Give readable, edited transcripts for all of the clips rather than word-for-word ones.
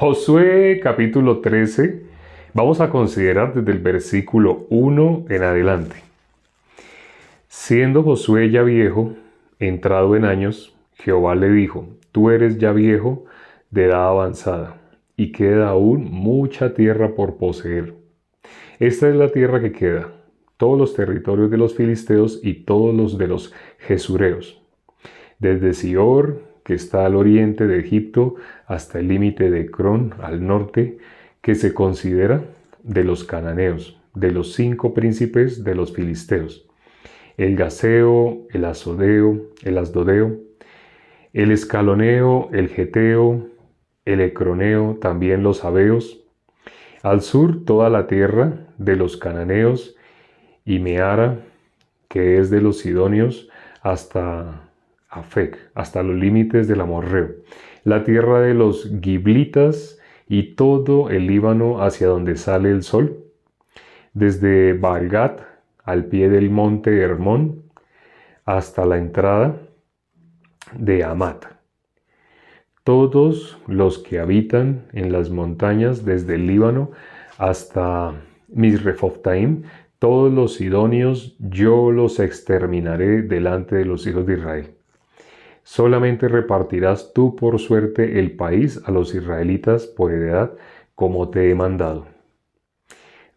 Josué capítulo 13, vamos a considerar desde el versículo 1 en adelante. Siendo Josué ya viejo, entrado en años, Jehová le dijo: Tú eres ya viejo, de edad avanzada, y queda aún mucha tierra por poseer. Esta es la tierra que queda, todos los territorios de los filisteos y todos los de los jesureos, desde Sior, que está al oriente de Egipto, hasta el límite de Ecrón, al norte, que se considera de los cananeos, de los 5 príncipes de los filisteos: el gaseo, el asodeo, el asdodeo, el escaloneo, el geteo, el ecroneo, también los sabeos. Al sur toda la tierra de los cananeos, y Meara, que es de los sidonios, hasta Afec, hasta los límites del amorreo, la tierra de los giblitas y todo el Líbano hacia donde sale el sol, desde Baal-Gad al pie del monte Hermón hasta la entrada de Amat. Todos los que habitan en las montañas desde el Líbano hasta Misrefothaim, todos los sidonios, yo los exterminaré delante de los hijos de Israel. Solamente repartirás tú por suerte el país a los israelitas por heredad, como te he mandado.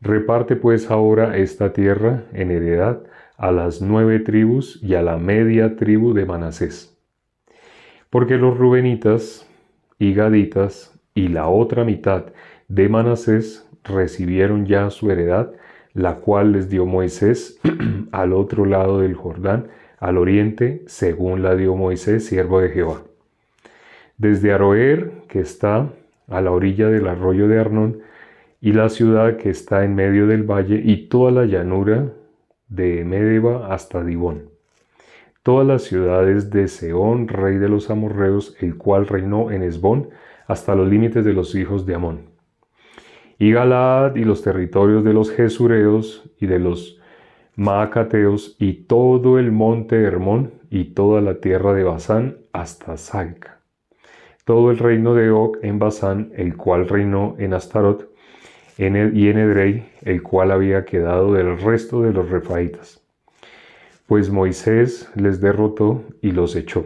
Reparte pues ahora esta tierra en heredad a las 9 tribus y a la media tribu de Manasés. Porque los rubenitas y gaditas y la otra mitad de Manasés recibieron ya su heredad, la cual les dio Moisés al otro lado del Jordán, al oriente, según la dio Moisés, siervo de Jehová. Desde Aroer, que está a la orilla del arroyo de Arnón, y la ciudad que está en medio del valle, y toda la llanura de Medeba hasta Dibón. Todas las ciudades de Sehón, rey de los amorreos, el cual reinó en Hesbón, hasta los límites de los hijos de Amón. Y Galaad, y los territorios de los jesureos y de los maacateos, y todo el monte Hermón, y toda la tierra de Basán, hasta Salca. Todo el reino de Og en Basán, el cual reinó en Astarot, y en Edrei, el cual había quedado del resto de los refaítas. Pues Moisés les derrotó y los echó.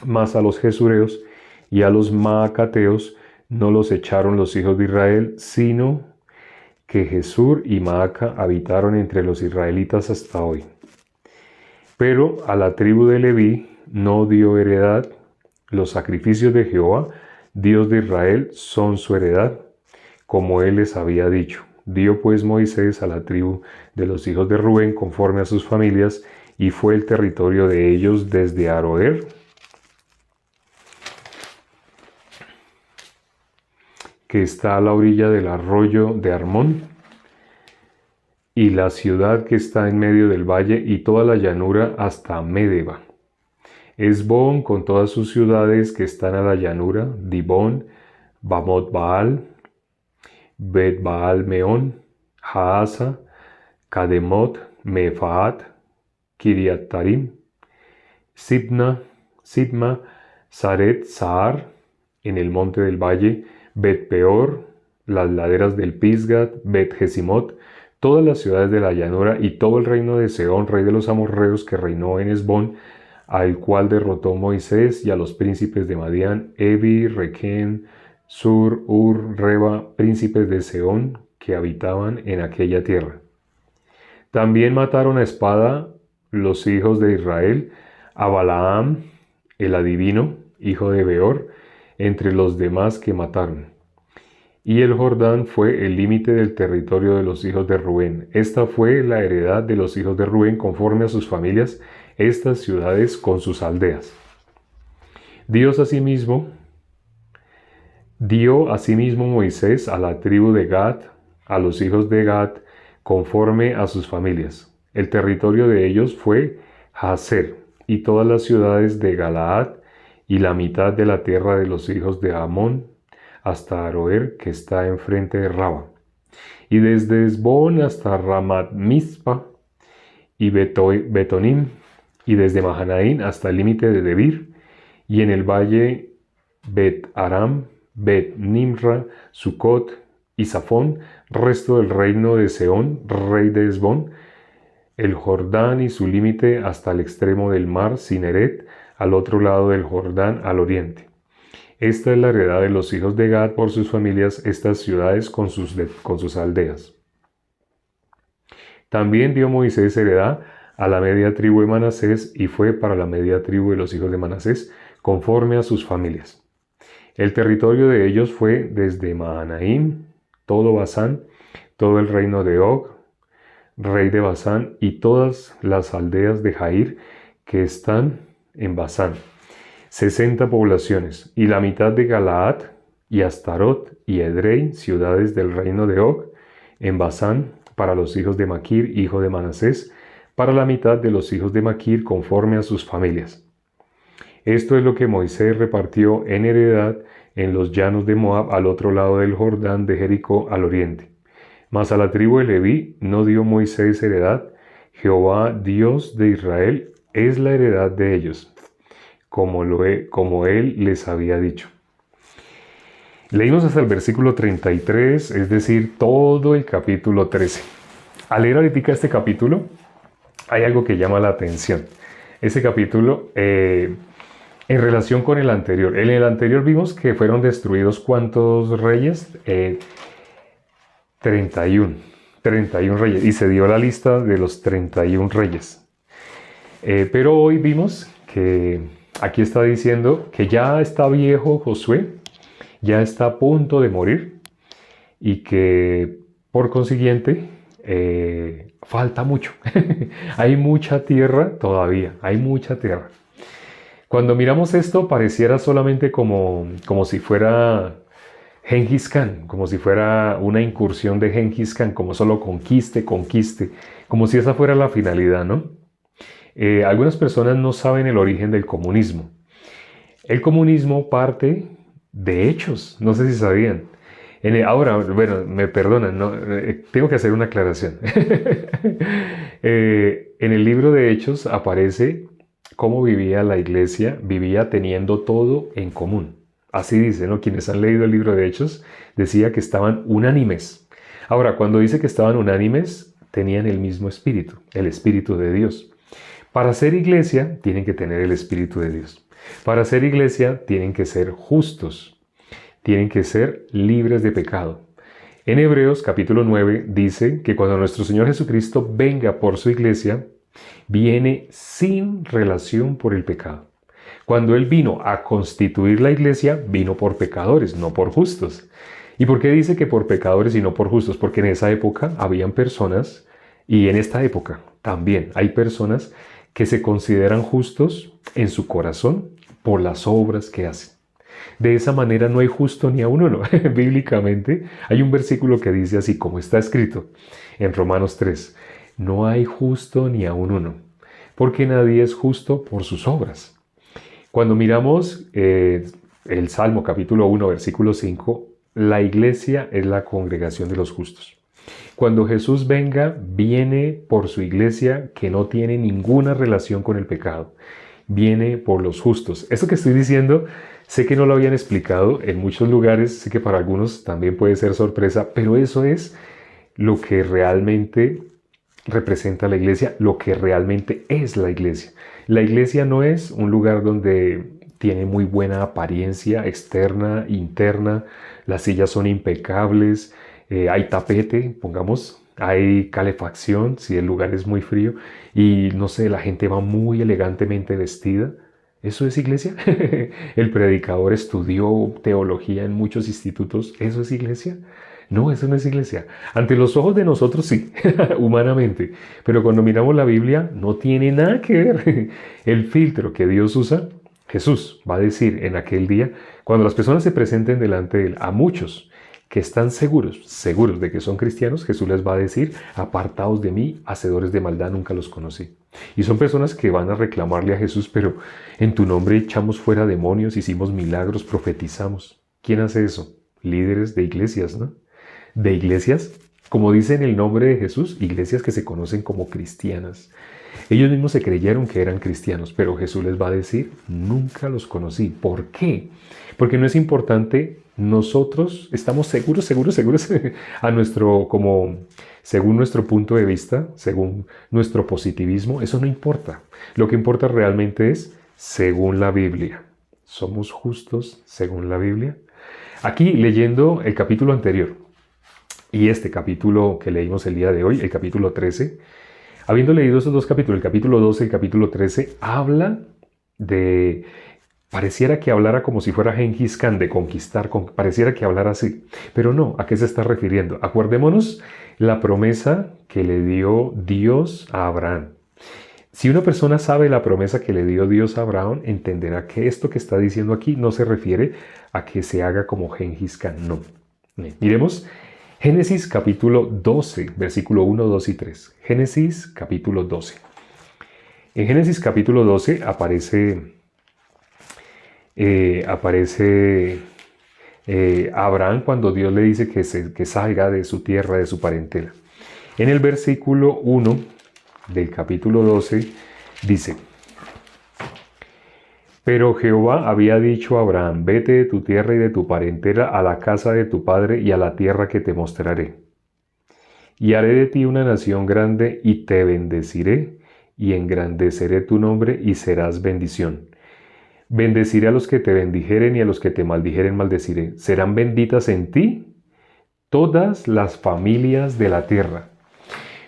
Mas a los jesureos y a los maacateos no los echaron los hijos de Israel, sino que Jesur y Maaca habitaron entre los israelitas hasta hoy. Pero a la tribu de Leví no dio heredad. Los sacrificios de Jehová, Dios de Israel, son su heredad, como él les había dicho. Dio pues Moisés a la tribu de los hijos de Rubén conforme a sus familias, y fue el territorio de ellos desde Aroer que está a la orilla del arroyo de Armón, y la ciudad que está en medio del valle, y toda la llanura hasta Medeba. Hesbón con todas sus ciudades que están a la llanura, Dibón, Bamot Baal, Bet Baal Meón, Haasa, Kademot, Mefaat, Kiriatarim, Sibma, Saret, Sahar, en el monte del valle, Bet Peor, las laderas del Pisgat, Bet Jesimot, todas las ciudades de la llanura, y todo el reino de Sehón, rey de los amorreos, que reinó en Hesbón, al cual derrotó Moisés, y a los príncipes de Madián, Evi, Requén, Sur, Ur, Reba, príncipes de Sehón, que habitaban en aquella tierra. También mataron a espada los hijos de Israel a Balaam, el adivino, hijo de Beor, entre los demás que mataron. Y el Jordán fue el límite del territorio de los hijos de Rubén. Esta fue la heredad de los hijos de Rubén conforme a sus familias, estas ciudades con sus aldeas. Dio asimismo Moisés a la tribu de Gad, a los hijos de Gad, conforme a sus familias. El territorio de ellos fue Jazer, y todas las ciudades de Galaad, y la mitad de la tierra de los hijos de Amón, hasta Aroer, que está enfrente de Raba. Y desde Hesbón hasta Ramat Mizpa y Betonim, y desde Mahanaín hasta el límite de Debir, y en el valle Bet Aram, Bet-Nimra, Sucot y Safón, resto del reino de Sehón, rey de Hesbón, el Jordán y su límite hasta el extremo del mar Cineret, al otro lado del Jordán al oriente. Esta es la heredad de los hijos de Gad por sus familias, estas ciudades con sus aldeas. También dio Moisés heredad a la media tribu de Manasés y fue para la media tribu de los hijos de Manasés, conforme a sus familias. El territorio de ellos fue desde Mahanaim, todo Basán, todo el reino de Og, rey de Basán, y todas las aldeas de Jair que están en Basán, 60 poblaciones, y la mitad de Galaad, y Astarot, y Edrei, ciudades del reino de Og, en Basán, para los hijos de Maquir, hijo de Manasés, para la mitad de los hijos de Maquir, conforme a sus familias. Esto es lo que Moisés repartió en heredad en los llanos de Moab, al otro lado del Jordán de Jericó, al oriente. Mas a la tribu de Leví no dio Moisés heredad. Jehová, Dios de Israel, es la heredad de ellos, como él les había dicho. Leímos hasta el versículo 33, es decir, todo el capítulo 13. Al leer ahorita este capítulo, hay algo que llama la atención. Ese capítulo, en relación con el anterior. En el anterior vimos que fueron destruidos ¿cuántos reyes? 31 reyes. Y se dio la lista de los 31 reyes. Pero hoy vimos que aquí está diciendo que ya está viejo Josué, ya está a punto de morir y que por consiguiente falta mucho. Hay mucha tierra todavía, hay mucha tierra. Cuando miramos esto pareciera solamente como si fuera Gengis Khan, como si fuera una incursión de Gengis Khan, como solo conquiste, como si esa fuera la finalidad, ¿no? Algunas personas no saben el origen del comunismo. El comunismo parte de hechos, no sé si sabían. Ahora, bueno, me perdonan, no, tengo que hacer una aclaración. En el libro de Hechos aparece cómo vivía la iglesia, vivía teniendo todo en común. Así dice, ¿no? Quienes han leído el libro de Hechos, decía que estaban unánimes. Ahora, cuando dice que estaban unánimes, tenían el mismo espíritu, el espíritu de Dios. Para ser iglesia, tienen que tener el espíritu de Dios. Para ser iglesia, tienen que ser justos. Tienen que ser libres de pecado. En Hebreos capítulo 9 dice que cuando nuestro Señor Jesucristo venga por su iglesia, viene sin relación por el pecado. Cuando Él vino a constituir la iglesia, vino por pecadores, no por justos. ¿Y por qué dice que por pecadores y no por justos? Porque en esa época habían personas, y en esta época también hay personas que se consideran justos en su corazón por las obras que hacen. De esa manera no hay justo ni a uno. Bíblicamente hay un versículo que dice así, como está escrito en Romanos 3, no hay justo ni a uno, porque nadie es justo por sus obras. Cuando miramos el Salmo capítulo 1, versículo 5, la iglesia es la congregación de los justos. Cuando Jesús venga, viene por su iglesia que no tiene ninguna relación con el pecado. Viene por los justos. Esto que estoy diciendo, sé que no lo habían explicado en muchos lugares, sé que para algunos también puede ser sorpresa, pero eso es lo que realmente representa la iglesia, lo que realmente es la iglesia. La iglesia no es un lugar donde tiene muy buena apariencia externa, interna, las sillas son impecables, hay tapete, pongamos, hay calefacción si el lugar es muy frío y no sé, la gente va muy elegantemente vestida. ¿Eso es iglesia? El predicador estudió teología en muchos institutos. ¿Eso es iglesia? No, eso no es iglesia. Ante los ojos de nosotros sí, humanamente. Pero cuando miramos la Biblia no tiene nada que ver. El filtro que Dios usa, Jesús va a decir en aquel día, cuando las personas se presenten delante de Él, a muchos que están seguros de que son cristianos, Jesús les va a decir, apartaos de mí, hacedores de maldad, nunca los conocí. Y son personas que van a reclamarle a Jesús, pero en tu nombre echamos fuera demonios, hicimos milagros, profetizamos. ¿Quién hace eso? Líderes de iglesias, ¿no? De iglesias como dicen el nombre de Jesús, iglesias que se conocen como cristianas. Ellos mismos se creyeron que eran cristianos, pero Jesús les va a decir, nunca los conocí. ¿Por qué? Porque no es importante, nosotros estamos seguros a nuestro, como, según nuestro punto de vista, según nuestro positivismo, eso no importa. Lo que importa realmente es según la Biblia. ¿Somos justos según la Biblia? Aquí leyendo el capítulo anterior y este capítulo que leímos el día de hoy, el capítulo 13, habiendo leído esos dos capítulos, el capítulo 12 y el capítulo 13, habla de, pareciera que hablara como si fuera Gengis Khan, de conquistar, pareciera que hablara así, pero no, ¿a qué se está refiriendo? Acuérdémonos la promesa que le dio Dios a Abraham. Si una persona sabe la promesa que le dio Dios a Abraham, entenderá que esto que está diciendo aquí no se refiere a que se haga como Gengis Khan, no. Miremos Génesis capítulo 12, versículo 1, 2 y 3. Génesis capítulo 12. En Génesis capítulo 12 aparece Abraham cuando Dios le dice que salga de su tierra, de su parentela. En el versículo 1 del capítulo 12 dice: Pero Jehová había dicho a Abraham, vete de tu tierra y de tu parentela a la casa de tu padre y a la tierra que te mostraré. Y haré de ti una nación grande y te bendeciré y engrandeceré tu nombre y serás bendición. Bendeciré a los que te bendijeren y a los que te maldijeren maldeciré. Serán benditas en ti todas las familias de la tierra.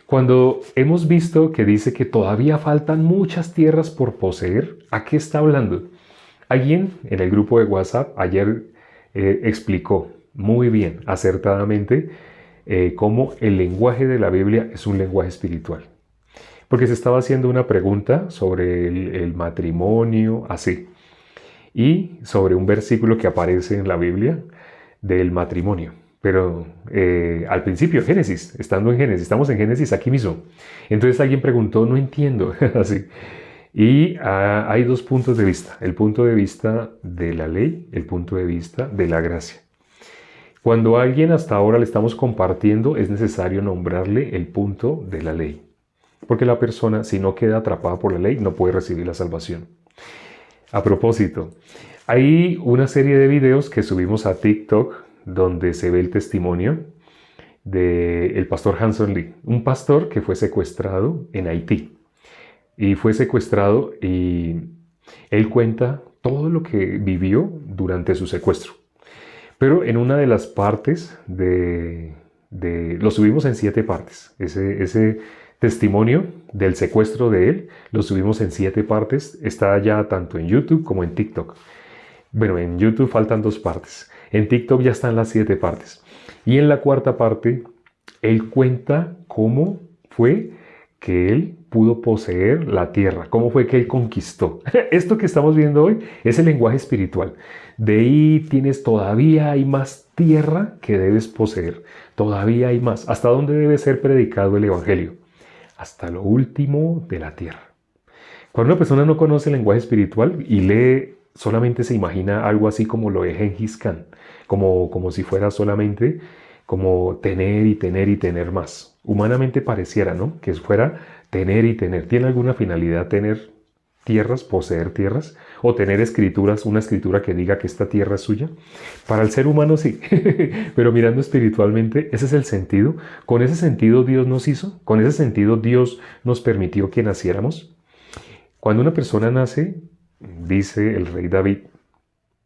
Cuando hemos visto que dice que todavía faltan muchas tierras por poseer, ¿a qué está hablando? Alguien en el grupo de WhatsApp ayer explicó muy bien, acertadamente, cómo el lenguaje de la Biblia es un lenguaje espiritual. Porque se estaba haciendo una pregunta sobre el matrimonio, así, y sobre un versículo que aparece en la Biblia del matrimonio. Pero al principio, Génesis, estando en Génesis, estamos en Génesis aquí mismo. Entonces alguien preguntó, no entiendo, así. Y hay dos puntos de vista, el punto de vista de la ley, el punto de vista de la gracia. Cuando a alguien hasta ahora le estamos compartiendo, es necesario nombrarle el punto de la ley. Porque la persona, si no queda atrapada por la ley, no puede recibir la salvación. A propósito, hay una serie de videos que subimos a TikTok donde se ve el testimonio del pastor Hanson Lee, un pastor que fue secuestrado en Haití. Y fue secuestrado y él cuenta todo lo que vivió durante su secuestro. Pero en una de las partes lo subimos en 7 partes. Ese testimonio del secuestro de él lo subimos en 7 partes. Está ya tanto en YouTube como en TikTok. Bueno, en YouTube faltan 2 partes. En TikTok ya están las 7 partes. Y en la 4ª parte, él cuenta cómo fue que él pudo poseer la tierra, cómo fue que él conquistó. Esto que estamos viendo hoy es el lenguaje espiritual. De ahí todavía hay más tierra que debes poseer. Todavía hay más. ¿Hasta dónde debe ser predicado el evangelio? Hasta lo último de la tierra. Cuando una persona no conoce el lenguaje espiritual y lee, solamente se imagina algo así como lo de Gengis Khan, como si fuera solamente como tener y tener y tener más. Humanamente pareciera, ¿no? Que fuera tener y tener. ¿Tiene alguna finalidad tener tierras, poseer tierras? ¿O tener escrituras, una escritura que diga que esta tierra es suya? Para el ser humano sí, pero mirando espiritualmente, ese es el sentido. Con ese sentido Dios nos hizo, con ese sentido Dios nos permitió que naciéramos. Cuando una persona nace, dice el rey David,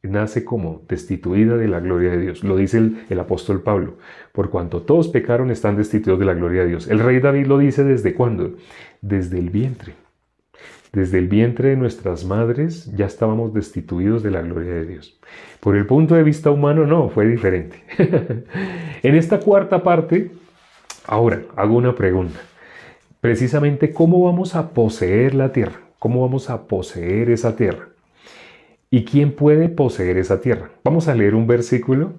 nace como destituida de la gloria de Dios. Lo dice el apóstol Pablo. Por cuanto todos pecaron, están destituidos de la gloria de Dios. El rey David lo dice ¿desde cuándo? Desde el vientre. Desde el vientre de nuestras madres ya estábamos destituidos de la gloria de Dios. Por el punto de vista humano, no, fue diferente. En esta 4ª parte, ahora hago una pregunta. Precisamente, ¿cómo vamos a poseer la tierra? ¿Cómo vamos a poseer esa tierra? ¿Y quién puede poseer esa tierra? Vamos a leer un versículo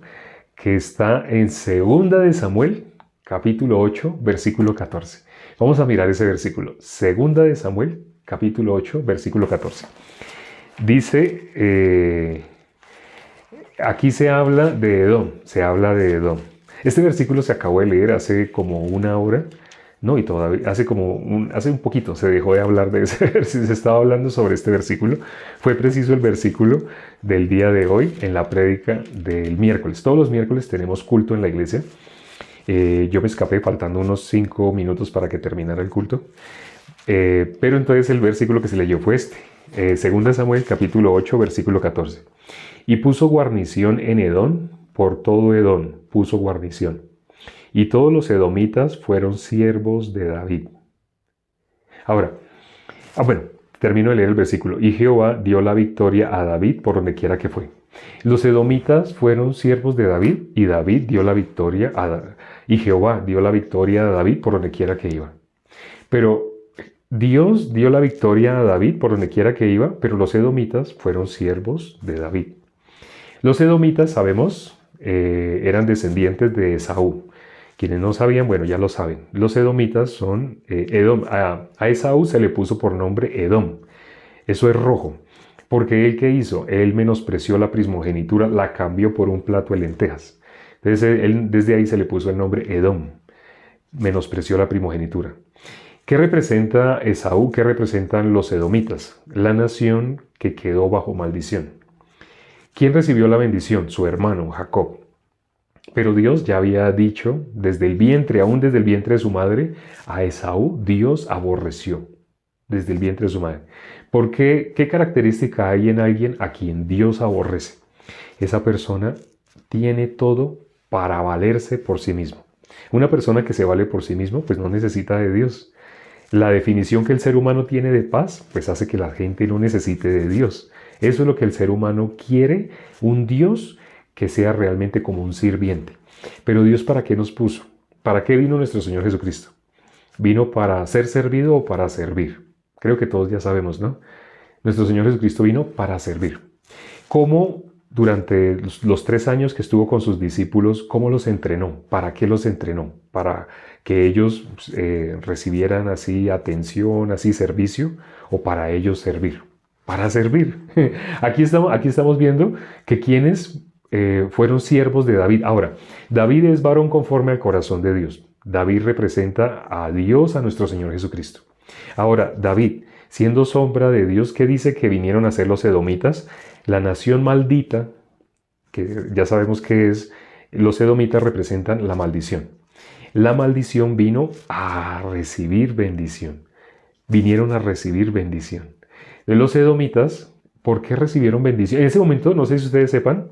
que está en 2 de Samuel, capítulo 8, versículo 14. Vamos a mirar ese versículo. 2 de Samuel, capítulo 8, versículo 14. Dice, aquí se habla de Edom, Este versículo se acabó de leer hace como una hora, ¿no? Y todavía, hace un poquito se dejó de hablar de ese versículo, se estaba hablando sobre este versículo. Fue preciso el versículo del día de hoy en la prédica del miércoles. Todos los miércoles tenemos culto en la iglesia. Yo me escapé faltando unos 5 minutos para que terminara el culto. Pero entonces el versículo que se leyó fue este. 2 Samuel capítulo 8 versículo 14. Y puso guarnición en Edom, por todo Edom puso guarnición. Y todos los edomitas fueron siervos de David. Ahora, bueno, termino de leer el versículo. Y Jehová dio la victoria a David por donde quiera que fue. Los edomitas fueron siervos de David y David dio la victoria y Jehová dio la victoria a David por donde quiera que iba. Pero Dios dio la victoria a David por donde quiera que iba, pero los edomitas fueron siervos de David. Los edomitas, sabemos, eran descendientes de Esaú. Quienes no sabían, bueno, ya lo saben. Los edomitas son Edom. A Esaú se le puso por nombre Edom. Eso es rojo. Porque él, ¿qué hizo? Él menospreció la primogenitura, la cambió por un plato de lentejas. Entonces, desde ahí se le puso el nombre Edom. Menospreció la primogenitura. ¿Qué representa Esaú? ¿Qué representan los edomitas? La nación que quedó bajo maldición. ¿Quién recibió la bendición? Su hermano, Jacob. Pero Dios ya había dicho, desde el vientre, aún desde el vientre de su madre, a Esaú Dios aborreció, desde el vientre de su madre. ¿Por qué? ¿Qué característica hay en alguien a quien Dios aborrece? Esa persona tiene todo para valerse por sí mismo. Una persona que se vale por sí mismo, pues no necesita de Dios. La definición que el ser humano tiene de paz, pues hace que la gente no necesite de Dios. Eso es lo que el ser humano quiere, un Dios que sea realmente como un sirviente. Pero Dios, ¿para qué nos puso? ¿Para qué vino nuestro Señor Jesucristo? ¿Vino para ser servido o para servir? Creo que todos ya sabemos, ¿no? Nuestro Señor Jesucristo vino para servir. ¿Cómo durante los 3 años que estuvo con sus discípulos, cómo los entrenó? ¿Para qué los entrenó? ¿Para que ellos recibieran así atención, así servicio? ¿O para ellos servir? Para servir. Aquí estamos viendo que quienes fueron siervos de David. Ahora, David es varón conforme al corazón de Dios. David representa a Dios, a nuestro Señor Jesucristo. Ahora, David, siendo sombra de Dios, ¿qué dice que vinieron a ser los edomitas? La nación maldita, que ya sabemos que es, los edomitas representan la maldición. La maldición vino a recibir bendición. Vinieron a recibir bendición. De los edomitas, ¿por qué recibieron bendición? En ese momento, no sé si ustedes sepan,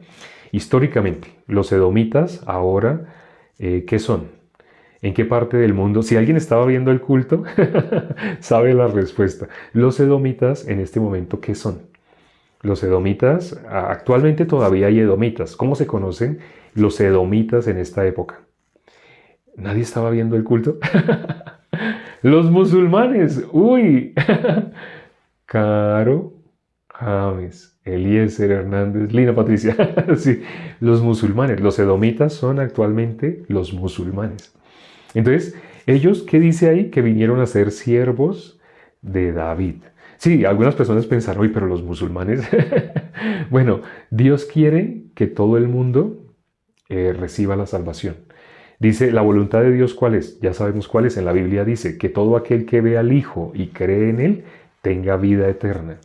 históricamente, los edomitas ahora, ¿qué son? ¿En qué parte del mundo? Si alguien estaba viendo el culto, sabe la respuesta. Los edomitas en este momento, ¿qué son? Los edomitas, actualmente todavía hay edomitas. ¿Cómo se conocen los edomitas en esta época? ¿Nadie estaba viendo el culto? Los musulmanes. ¡Uy! Caro, James, Eliezer Hernández, Lina Patricia. Sí, los musulmanes. Los edomitas son actualmente los musulmanes. Entonces, ellos, ¿qué dice ahí? Que vinieron a ser siervos de David. Sí, algunas personas pensaron, uy, pero los musulmanes. Bueno, Dios quiere que todo el mundo reciba la salvación. Dice, la voluntad de Dios, ¿cuál es? Ya sabemos cuál es. En la Biblia dice que todo aquel que ve al Hijo y cree en Él, tenga vida eterna.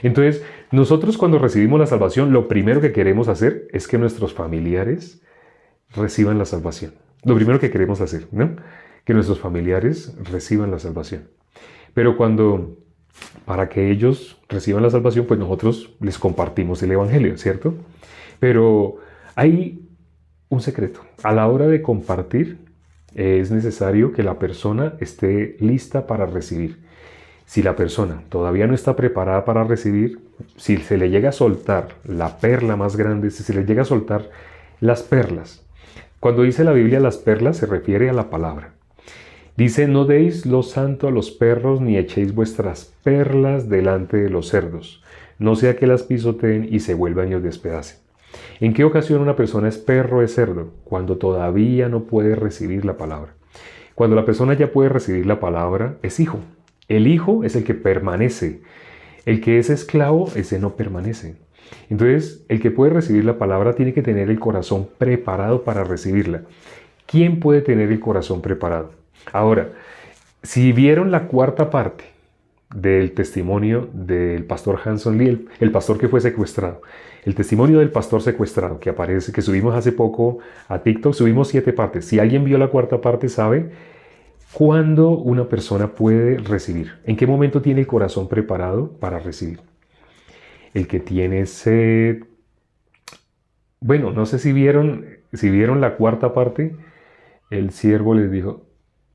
Entonces, nosotros cuando recibimos la salvación, lo primero que queremos hacer es que nuestros familiares reciban la salvación. Lo primero que queremos hacer, ¿no? Que nuestros familiares reciban la salvación. Pero para que ellos reciban la salvación, pues nosotros les compartimos el Evangelio, ¿cierto? Pero hay un secreto. A la hora de compartir, es necesario que la persona esté lista para recibir. Si la persona todavía no está preparada para recibir, si se le llega a soltar la perla más grande, si se le llega a soltar las perlas. Cuando dice la Biblia las perlas, se refiere a la palabra. Dice, no deis lo santo a los perros, ni echéis vuestras perlas delante de los cerdos, no sea que las pisoteen y se vuelvan y os despedacen. ¿En qué ocasión una persona es perro o es cerdo? Cuando todavía no puede recibir la palabra. Cuando la persona ya puede recibir la palabra, es hijo. El hijo es el que permanece. El que es esclavo, ese no permanece. Entonces, el que puede recibir la palabra tiene que tener el corazón preparado para recibirla. ¿Quién puede tener el corazón preparado? Ahora, si vieron la cuarta parte del testimonio del pastor Hanson Lee, el pastor que fue secuestrado, el testimonio del pastor secuestrado que aparece, que subimos hace poco a TikTok, subimos 7 partes. Si alguien vio la cuarta parte, sabe cuándo una persona puede recibir, en qué momento tiene el corazón preparado para recibir. El que tiene sed. Bueno, no sé si vieron la cuarta parte. El siervo les dijo,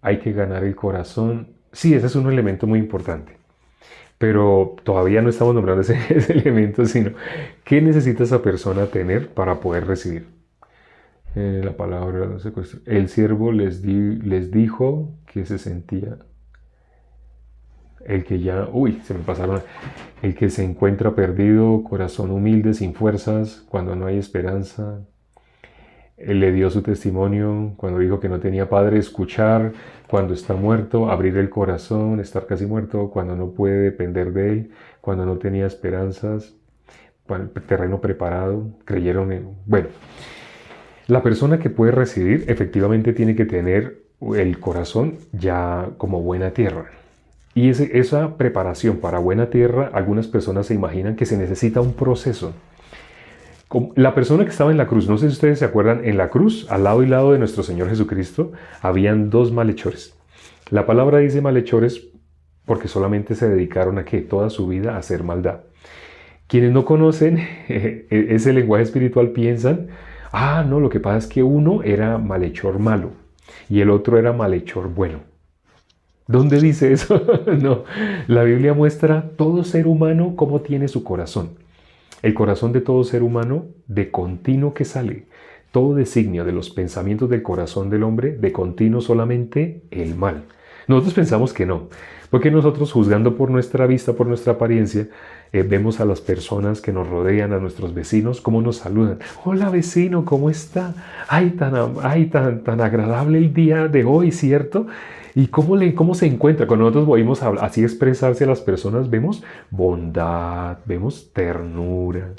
hay que ganar el corazón. Sí, ese es un elemento muy importante. Pero todavía no estamos nombrando ese elemento, sino ¿qué necesita esa persona tener para poder recibir? La palabra secuestro. El siervo les dijo que se sentía el que ya, se me pasaron, el que se encuentra perdido, corazón humilde, sin fuerzas, cuando no hay esperanza. Él le dio su testimonio cuando dijo que no tenía padre, escuchar cuando está muerto, abrir el corazón, estar casi muerto, cuando no puede depender de él, cuando no tenía esperanzas, el terreno preparado, creyeron en... Bueno, la persona que puede recibir efectivamente tiene que tener el corazón ya como buena tierra. Y esa preparación para buena tierra, algunas personas se imaginan que se necesita un proceso. La persona que estaba en la cruz, no sé si ustedes se acuerdan, en la cruz, al lado y lado de nuestro Señor Jesucristo, habían 2 malhechores. La palabra dice malhechores porque solamente se dedicaron a ¿qué? Toda su vida a hacer maldad. Quienes no conocen ese lenguaje espiritual piensan, no, lo que pasa es que uno era malhechor malo y el otro era malhechor bueno. ¿Dónde dice eso? No, la Biblia muestra todo ser humano cómo tiene su corazón. El corazón de todo ser humano, de continuo que sale, todo designio de los pensamientos del corazón del hombre, de continuo solamente el mal. Nosotros pensamos que no, porque nosotros juzgando por nuestra vista, por nuestra apariencia, vemos a las personas que nos rodean, a nuestros vecinos, cómo nos saludan. Hola vecino, ¿cómo está? Tan agradable el día de hoy, ¿cierto? ¿Y cómo se encuentra? Cuando nosotros oímos así expresarse a las personas, vemos bondad, vemos ternura.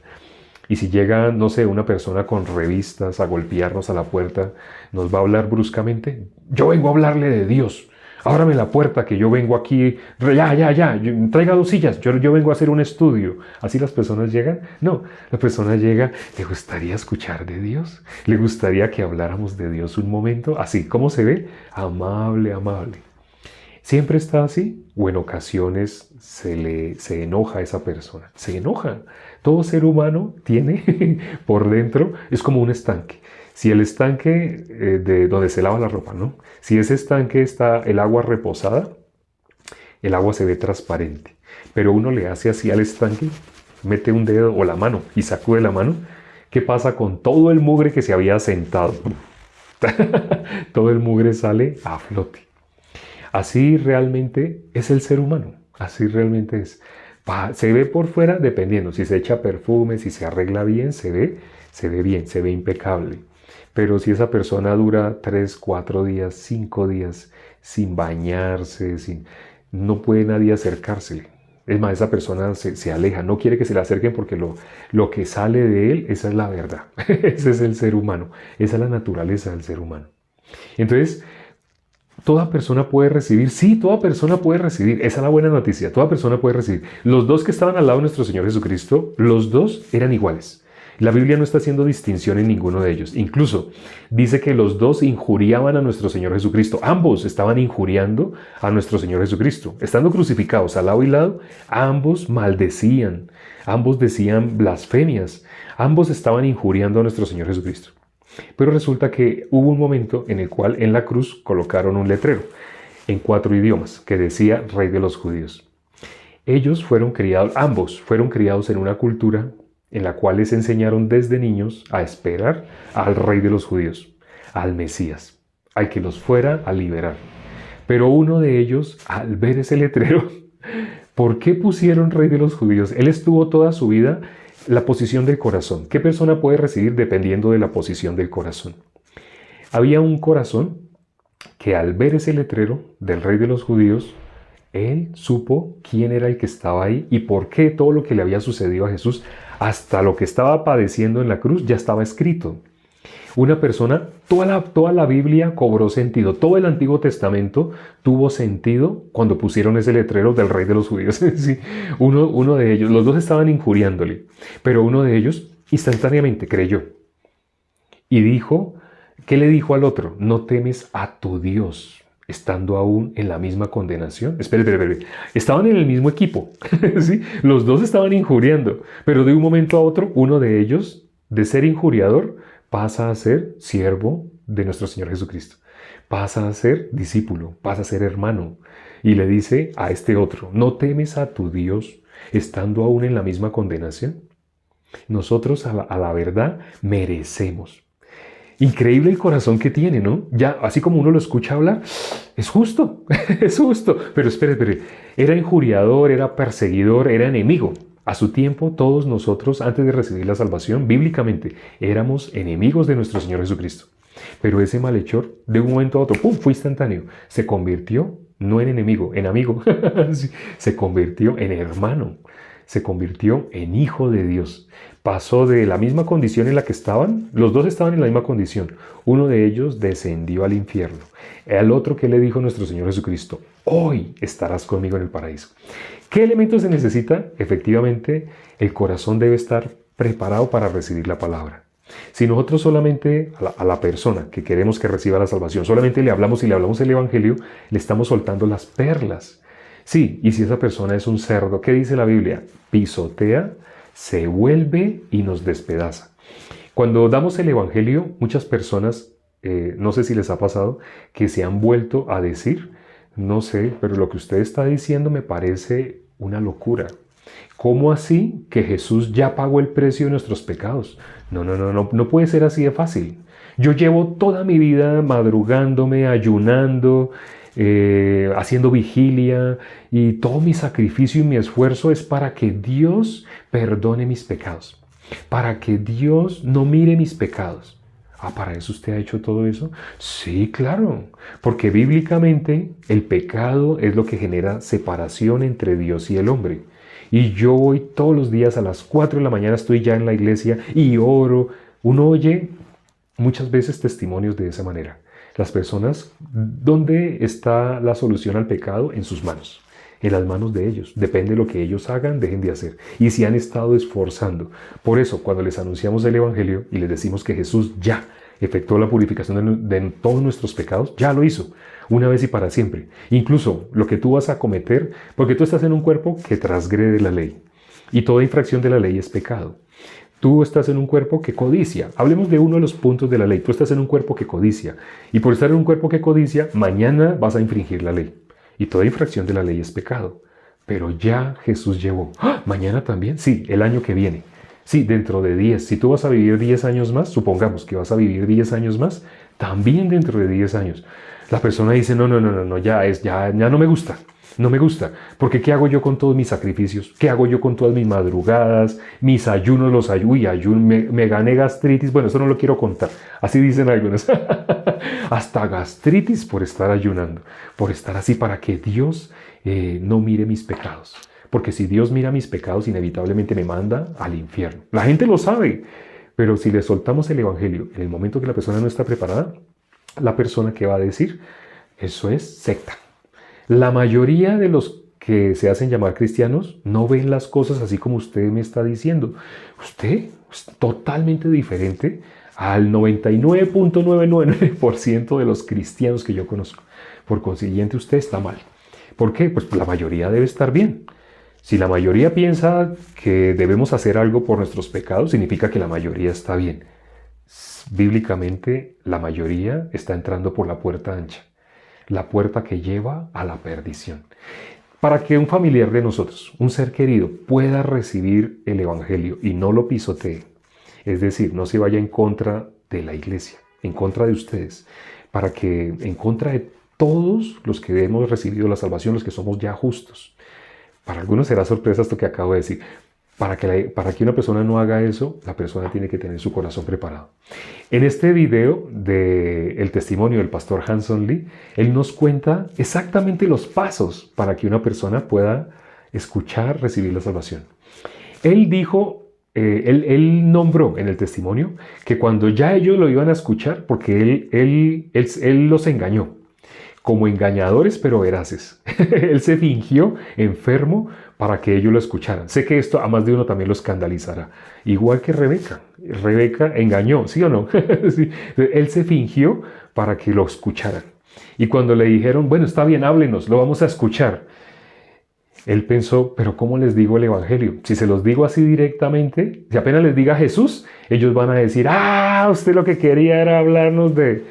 Y si llega, no sé, una persona con revistas a golpearnos a la puerta, nos va a hablar bruscamente. Yo vengo a hablarle de Dios. Ábrame la puerta que yo vengo aquí. Ya. Traiga 2 sillas. Yo vengo a hacer un estudio. ¿Así las personas llegan? No, la persona llega. ¿Le gustaría escuchar de Dios? ¿Le gustaría que habláramos de Dios un momento? Así, ¿cómo se ve? Amable. ¿Siempre está así? ¿O en ocasiones se enoja a esa persona? Se enoja. Todo ser humano tiene por dentro, es como un estanque. Si el estanque de donde se lava la ropa, ¿no? Si ese estanque está el agua reposada, el agua se ve transparente. Pero uno le hace así al estanque, mete un dedo o la mano y sacude la mano. ¿Qué pasa con todo el mugre que se había sentado? Todo el mugre sale a flote. Así realmente es el ser humano. Así realmente es. Se ve por fuera dependiendo. Si se echa perfume, si se arregla bien, se ve bien, se ve impecable. Pero si esa persona dura 3, 4 días, 5 días sin bañarse, no puede nadie acercársele. Es más, esa persona se aleja, no quiere que se le acerquen porque lo que sale de él, esa es la verdad. Ese es el ser humano, esa es la naturaleza del ser humano. Entonces, ¿toda persona puede recibir? Sí, toda persona puede recibir. Esa es la buena noticia. Toda persona puede recibir. Los 2 que estaban al lado de nuestro Señor Jesucristo, los 2 eran iguales. La Biblia no está haciendo distinción en ninguno de ellos. Incluso dice que los 2 injuriaban a nuestro Señor Jesucristo. Ambos estaban injuriando a nuestro Señor Jesucristo. Estando crucificados al lado y lado, ambos maldecían. Ambos decían blasfemias. Ambos estaban injuriando a nuestro Señor Jesucristo. Pero resulta que hubo un momento en el cual en la cruz colocaron un letrero en 4 idiomas que decía Rey de los Judíos. Ellos ambos fueron criados en una cultura en la cual les enseñaron desde niños a esperar al Rey de los Judíos, al Mesías, al que los fuera a liberar. Pero uno de ellos, al ver ese letrero, ¿por qué pusieron Rey de los Judíos? Él estuvo toda su vida la posición del corazón. ¿Qué persona puede recibir dependiendo de la posición del corazón? Había un corazón que al ver ese letrero del Rey de los Judíos, él supo quién era el que estaba ahí y por qué todo lo que le había sucedido a Jesús, hasta lo que estaba padeciendo en la cruz, ya estaba escrito. Una persona, toda la Biblia cobró sentido, todo el Antiguo Testamento tuvo sentido cuando pusieron ese letrero del rey de los judíos. Sí, uno de ellos, los dos estaban injuriándole, pero uno de ellos instantáneamente creyó y dijo, ¿qué le dijo al otro? No temes a tu Dios, estando aún en la misma condenación. Espere. Estaban en el mismo equipo, ¿sí? Los dos estaban injuriando, pero de un momento a otro, uno de ellos, de ser injuriador, pasa a ser siervo de nuestro Señor Jesucristo. Pasa a ser discípulo, pasa a ser hermano. Y le dice a este otro, ¿no temes a tu Dios estando aún en la misma condenación? Nosotros a la verdad merecemos. Increíble el corazón que tiene, ¿no? Ya, así como uno lo escucha hablar, es justo, es justo. Pero espere, era injuriador, era perseguidor, era enemigo. A su tiempo, todos nosotros, antes de recibir la salvación, bíblicamente, éramos enemigos de nuestro Señor Jesucristo. Pero ese malhechor, de un momento a otro, ¡pum!, fue instantáneo. Se convirtió, no en enemigo, en amigo. Se convirtió en hermano. Se convirtió en hijo de Dios. Pasó de la misma condición en la que estaban, los dos estaban en la misma condición. Uno de ellos descendió al infierno. Al otro, ¿qué le dijo nuestro Señor Jesucristo? Hoy estarás conmigo en el paraíso. ¿Qué elementos se necesita? Efectivamente, el corazón debe estar preparado para recibir la palabra. Si nosotros solamente a la persona que queremos que reciba la salvación, solamente le hablamos y le hablamos el Evangelio, le estamos soltando las perlas. Sí, y si esa persona es un cerdo, ¿qué dice la Biblia? Pisotea, se vuelve y nos despedaza. Cuando damos el Evangelio, muchas personas, no sé si les ha pasado, que se han vuelto a decir, no sé, pero lo que usted está diciendo me parece una locura. ¿Cómo así que Jesús ya pagó el precio de nuestros pecados? No puede ser así de fácil. Yo llevo toda mi vida madrugándome, ayunando, haciendo vigilia, y todo mi sacrificio y mi esfuerzo es para que Dios perdone mis pecados, para que Dios no mire mis pecados. Ah, ¿para eso usted ha hecho todo eso? Sí, claro, porque bíblicamente el pecado es lo que genera separación entre Dios y el hombre. Y yo voy todos los días a las 4 de la mañana, estoy ya en la iglesia y oro. Uno oye muchas veces testimonios de esa manera. Las personas, ¿dónde está la solución al pecado? En sus manos, en las manos de ellos. Depende de lo que ellos hagan, dejen de hacer. Y si han estado esforzando. Por eso, cuando les anunciamos el Evangelio y les decimos que Jesús ya efectuó la purificación de todos nuestros pecados, ya lo hizo, una vez y para siempre. Incluso lo que tú vas a cometer, porque tú estás en un cuerpo que transgrede la ley. Y toda infracción de la ley es pecado. Tú estás en un cuerpo que codicia. Hablemos de uno de los puntos de la ley. Tú estás en un cuerpo que codicia. Y por estar en un cuerpo que codicia, mañana vas a infringir la ley. Y toda infracción de la ley es pecado. Pero ya Jesús llevó. ¡Ah! ¿Mañana también? Sí, el año que viene. Sí, dentro de 10. Si tú vas a vivir 10 años más, supongamos que vas a vivir 10 años más, también dentro de 10 años. La persona dice, no, ya no me gusta. No me gusta, porque ¿qué hago yo con todos mis sacrificios? ¿Qué hago yo con todas mis madrugadas, mis ayunos, me gané gastritis? Bueno, eso no lo quiero contar, así dicen algunos. Hasta gastritis por estar ayunando, por estar así para que Dios no mire mis pecados. Porque si Dios mira mis pecados, inevitablemente me manda al infierno. La gente lo sabe, pero si le soltamos el Evangelio en el momento que la persona no está preparada, la persona que va a decir, eso es secta. La mayoría de los que se hacen llamar cristianos no ven las cosas así como usted me está diciendo. Usted es totalmente diferente al 99.999% de los cristianos que yo conozco. Por consiguiente, usted está mal. ¿Por qué? Pues la mayoría debe estar bien. Si la mayoría piensa que debemos hacer algo por nuestros pecados, significa que la mayoría está bien. Bíblicamente, la mayoría está entrando por la puerta ancha. La puerta que lleva a la perdición. Para que un familiar de nosotros, un ser querido, pueda recibir el Evangelio y no lo pisotee, es decir, no se vaya en contra de la iglesia, en contra de ustedes, para que en contra de todos los que hemos recibido la salvación, los que somos ya justos. Para algunos será sorpresa esto que acabo de decir. Para que una persona no haga eso, la persona tiene que tener su corazón preparado. En este video del testimonio del pastor Hanson Lee, él nos cuenta exactamente los pasos para que una persona pueda escuchar, recibir la salvación. Él dijo él nombró en el testimonio que cuando ya ellos lo iban a escuchar, porque él los engañó, como engañadores pero veraces. Él se fingió enfermo para que ellos lo escucharan. Sé que esto a más de uno también lo escandalizará. Igual que Rebeca. Rebeca engañó, ¿sí o no? Sí. Él se fingió para que lo escucharan. Y cuando le dijeron, bueno, está bien, háblenos, lo vamos a escuchar. Él pensó, pero ¿cómo les digo el Evangelio? Si se los digo así directamente, si apenas les diga Jesús, ellos van a decir, usted lo que quería era hablarnos de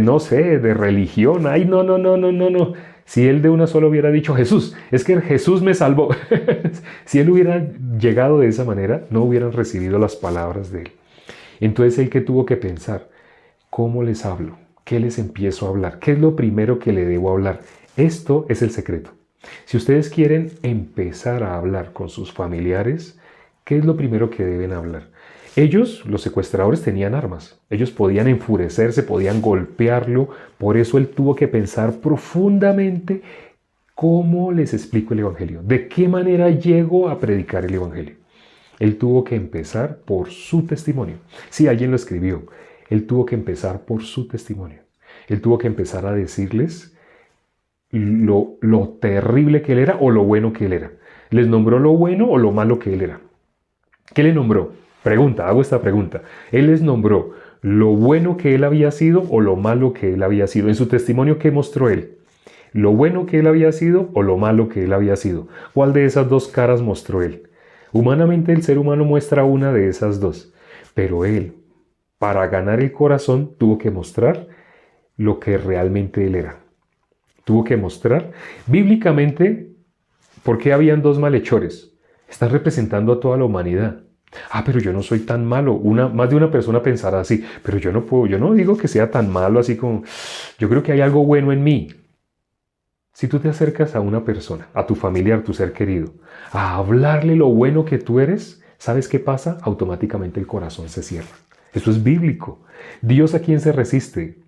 no sé, de religión. Ay, no, no, no, no, no, no. Si él de una sola hubiera dicho Jesús, es que Jesús me salvó. Si él hubiera llegado de esa manera, no hubieran recibido las palabras de él. Entonces él que tuvo que pensar, ¿cómo les hablo? ¿Qué les empiezo a hablar? ¿Qué es lo primero que le debo hablar? Esto es el secreto. Si ustedes quieren empezar a hablar con sus familiares, ¿qué es lo primero que deben hablar? Ellos, los secuestradores, tenían armas. Ellos podían enfurecerse, podían golpearlo. Por eso él tuvo que pensar profundamente cómo les explico el Evangelio. ¿De qué manera llego a predicar el Evangelio? Él tuvo que empezar por su testimonio. Sí, alguien lo escribió. Él tuvo que empezar por su testimonio. Él tuvo que empezar a decirles lo terrible que él era o lo bueno que él era. ¿Les nombró lo bueno o lo malo que él era? ¿Qué le nombró? Hago esta pregunta. ¿Él les nombró lo bueno que él había sido o lo malo que él había sido? En su testimonio, ¿qué mostró él? ¿Lo bueno que él había sido o lo malo que él había sido? ¿Cuál de esas dos caras mostró él? Humanamente el ser humano muestra una de esas dos, pero él, para ganar el corazón, tuvo que mostrar lo que realmente él era. Tuvo que mostrar, bíblicamente, ¿por qué habían dos malhechores? Están representando a toda la humanidad. Pero yo no soy tan malo. Más de una persona pensará así, pero yo no digo que sea tan malo así como, yo creo que hay algo bueno en mí. Si tú te acercas a una persona, a tu familiar, tu ser querido, a hablarle lo bueno que tú eres, ¿sabes qué pasa? Automáticamente el corazón se cierra. Eso es bíblico. ¿Dios a quién se resiste?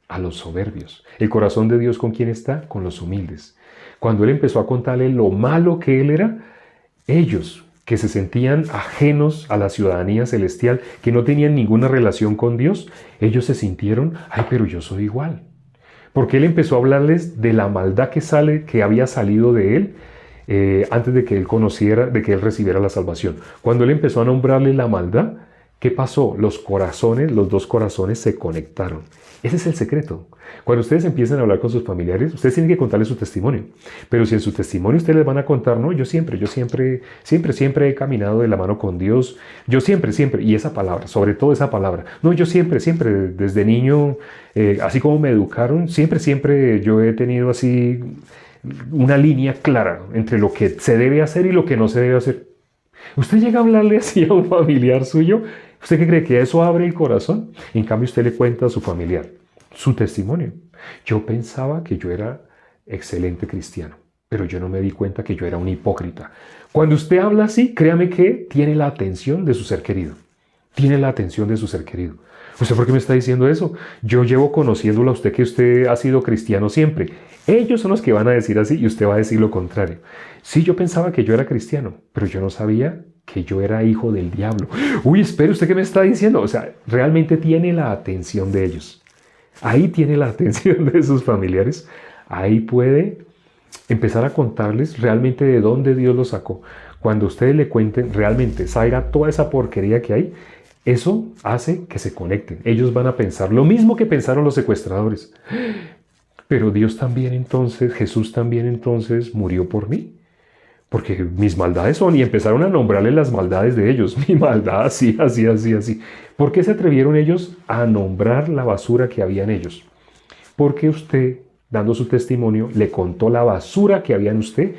A los soberbios. ¿El corazón de Dios con quién está? Con los humildes. Cuando él empezó a contarle lo malo que él era, ellos que se sentían ajenos a la ciudadanía celestial, que no tenían ninguna relación con Dios, ellos se sintieron, pero yo soy igual. Porque él empezó a hablarles de la maldad que había salido de él antes de que él conociera, de que él recibiera la salvación. Cuando él empezó a nombrarle la maldad, ¿qué pasó? Los dos corazones se conectaron. Ese es el secreto. Cuando ustedes empiezan a hablar con sus familiares, ustedes tienen que contarles su testimonio. Pero si en su testimonio ustedes les van a contar, no, yo siempre he caminado de la mano con Dios. Yo siempre, y esa palabra, sobre todo esa palabra. No, yo siempre, desde niño, así como me educaron, siempre yo he tenido así una línea clara entre lo que se debe hacer y lo que no se debe hacer. Usted llega a hablarle así a un familiar suyo, ¿usted qué cree? ¿Que eso abre el corazón? En cambio, usted le cuenta a su familiar su testimonio. Yo pensaba que yo era excelente cristiano, pero yo no me di cuenta que yo era un hipócrita. Cuando usted habla así, créame que tiene la atención de su ser querido. Tiene la atención de su ser querido. ¿Usted por qué me está diciendo eso? Yo llevo conociéndolo a usted que usted ha sido cristiano siempre. Ellos son los que van a decir así y usted va a decir lo contrario. Sí, yo pensaba que yo era cristiano, pero yo no sabía que yo era hijo del diablo. Uy, espere, ¿usted qué me está diciendo? O sea, realmente tiene la atención de ellos. Ahí tiene la atención de sus familiares. Ahí puede empezar a contarles realmente de dónde Dios los sacó. Cuando ustedes le cuenten, realmente salga toda esa porquería que hay, eso hace que se conecten. Ellos van a pensar lo mismo que pensaron los secuestradores. Pero Dios también entonces, Jesús también entonces murió por mí. Porque mis maldades son, y empezaron a nombrarle las maldades de ellos. Mi maldad, así. ¿Por qué se atrevieron ellos a nombrar la basura que había en ellos? Porque usted, dando su testimonio, le contó la basura que había en usted,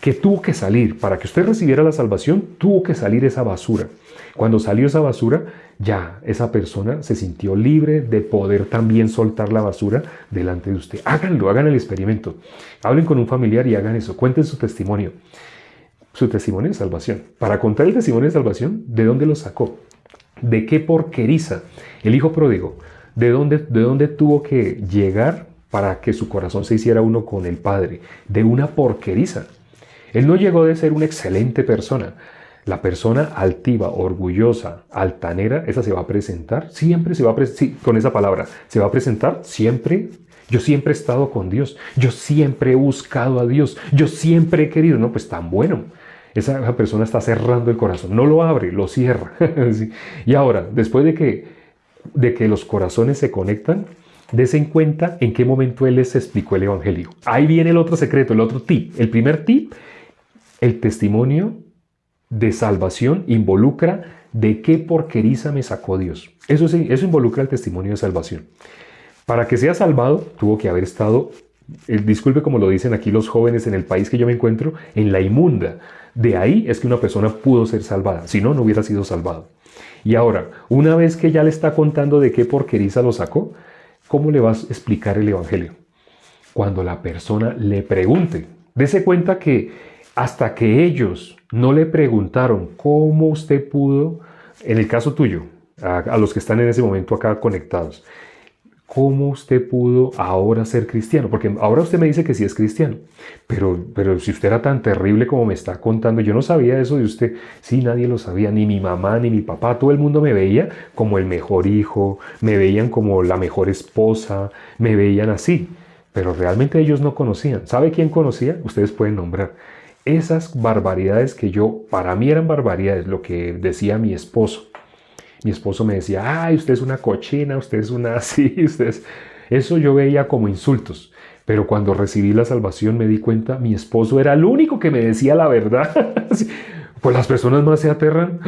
que tuvo que salir. Para que usted recibiera la salvación, tuvo que salir esa basura. Cuando salió esa basura, ya esa persona se sintió libre de poder también soltar la basura delante de usted. Háganlo, hagan el experimento. Hablen con un familiar y hagan eso. Cuenten su testimonio de salvación. Para contar el testimonio de salvación, ¿de dónde lo sacó? ¿De qué porqueriza? El hijo pródigo, ¿de dónde tuvo que llegar para que su corazón se hiciera uno con el Padre? De una porqueriza. Él no llegó de ser una excelente persona. La persona altiva, orgullosa, altanera, esa se va a presentar, siempre se va a presentar, sí, con esa palabra, se va a presentar siempre. Yo siempre he estado con Dios, yo siempre he buscado a Dios, yo siempre he querido. No, pues tan bueno. Esa persona está cerrando el corazón, no lo abre, lo cierra. ¿Sí? Y ahora, después de que los corazones se conectan, dese en cuenta en qué momento Él les explicó el Evangelio. Ahí viene el otro secreto, el otro tip. El primer tip, el testimonio de salvación involucra de qué porqueriza me sacó Dios. Eso involucra el testimonio de salvación. Para que sea salvado, tuvo que haber estado, disculpe como lo dicen aquí los jóvenes en el país que yo me encuentro, en la inmunda. De ahí es que una persona pudo ser salvada, si no, no hubiera sido salvado. Y ahora, una vez que ya le está contando de qué porqueriza lo sacó, ¿cómo le vas a explicar el Evangelio? Cuando la persona le pregunte. Dese cuenta que hasta que ellos no le preguntaron cómo usted pudo, en el caso tuyo, a los que están en ese momento acá conectados, ¿cómo usted pudo ahora ser cristiano? Porque ahora usted me dice que sí es cristiano, pero si usted era tan terrible como me está contando, yo no sabía eso de usted. Sí, nadie lo sabía, ni mi mamá, ni mi papá, todo el mundo me veía como el mejor hijo, me veían como la mejor esposa, me veían así, pero realmente ellos no conocían. ¿Sabe quién conocía? Ustedes pueden nombrar. Esas barbaridades que para mí eran barbaridades, lo que decía mi esposo. Mi esposo me decía, ay, usted es una cochina, usted es una así, Eso yo veía como insultos. Pero cuando recibí la salvación me di cuenta, mi esposo era el único que me decía la verdad. Pues las personas más se aterran.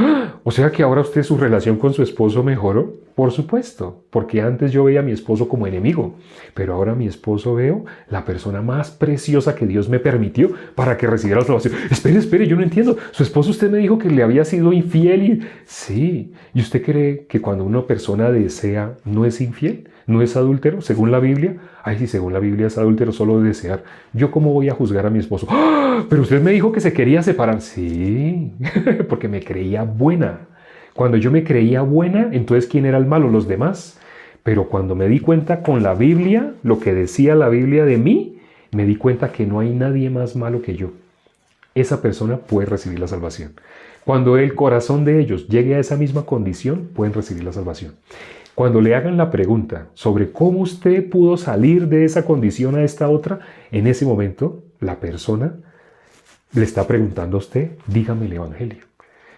O sea que ahora usted su relación con su esposo mejoró. Por supuesto, porque antes yo veía a mi esposo como enemigo, pero ahora mi esposo veo la persona más preciosa que Dios me permitió para que recibiera la salvación. Espere, yo no entiendo. Su esposo usted me dijo que le había sido infiel y... Sí, ¿y usted cree que cuando una persona desea no es infiel? ¿No es adúltero? Según la Biblia. Ay, si según la Biblia es adúltero solo de desear. ¿Yo cómo voy a juzgar a mi esposo? ¡Ah! Pero usted me dijo que se quería separar. Sí, porque me creía buena. Cuando yo me creía buena, entonces ¿quién era el malo? Los demás. Pero cuando me di cuenta con la Biblia, lo que decía la Biblia de mí, me di cuenta que no hay nadie más malo que yo. Esa persona puede recibir la salvación. Cuando el corazón de ellos llegue a esa misma condición, pueden recibir la salvación. Cuando le hagan la pregunta sobre cómo usted pudo salir de esa condición a esta otra, en ese momento la persona le está preguntando a usted, dígame el Evangelio.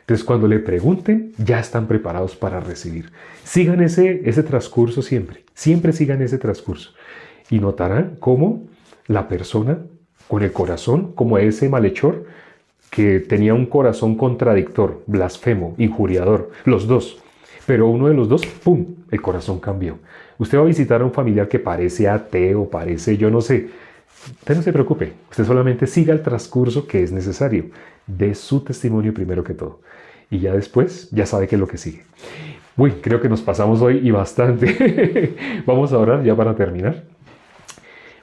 Entonces cuando le pregunten, ya están preparados para recibir. Sigan ese transcurso siempre sigan ese transcurso. Y notarán cómo la persona con el corazón, como ese malhechor, que tenía un corazón contradictor, blasfemo, injuriador, los dos. Pero uno de los dos, ¡pum!, el corazón cambió. Usted va a visitar a un familiar que parece ateo, parece, yo no sé. Usted no se preocupe, usted solamente siga el transcurso que es necesario. Dé su testimonio primero que todo. Y ya después, ya sabe qué es lo que sigue. Uy, creo que nos pasamos hoy y bastante. Vamos a orar ya para terminar.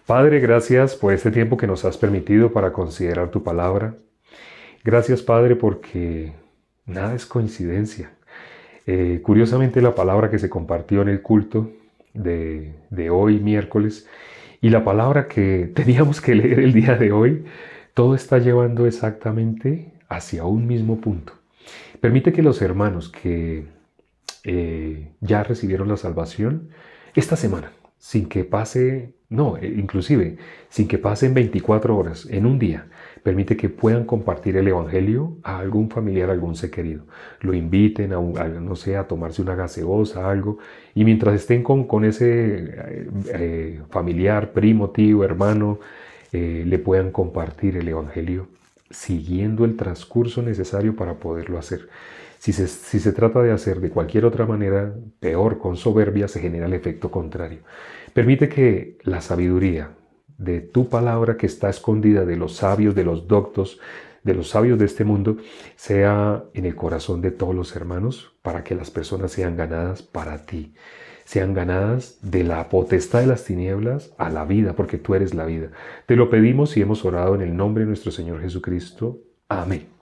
Padre, gracias por este tiempo que nos has permitido para considerar tu palabra. Gracias, Padre, porque nada es coincidencia. Curiosamente, la palabra que se compartió en el culto de hoy, miércoles, y la palabra que teníamos que leer el día de hoy, todo está llevando exactamente hacia un mismo punto. Permite que los hermanos que ya recibieron la salvación esta semana, sin que pase, inclusive sin que pasen 24 horas, en un día, permite que puedan compartir el Evangelio a algún familiar, a algún ser querido. Lo inviten no sé, a tomarse una gaseosa, algo, y mientras estén con ese familiar, primo, tío, hermano, le puedan compartir el Evangelio siguiendo el transcurso necesario para poderlo hacer. Si se trata de hacer de cualquier otra manera, peor, con soberbia, se genera el efecto contrario. Permite que la sabiduría de tu palabra que está escondida de los sabios, de los doctos, de los sabios de este mundo, sea en el corazón de todos los hermanos para que las personas sean ganadas para ti. Sean ganadas de la potestad de las tinieblas a la vida, porque tú eres la vida. Te lo pedimos y hemos orado en el nombre de nuestro Señor Jesucristo. Amén.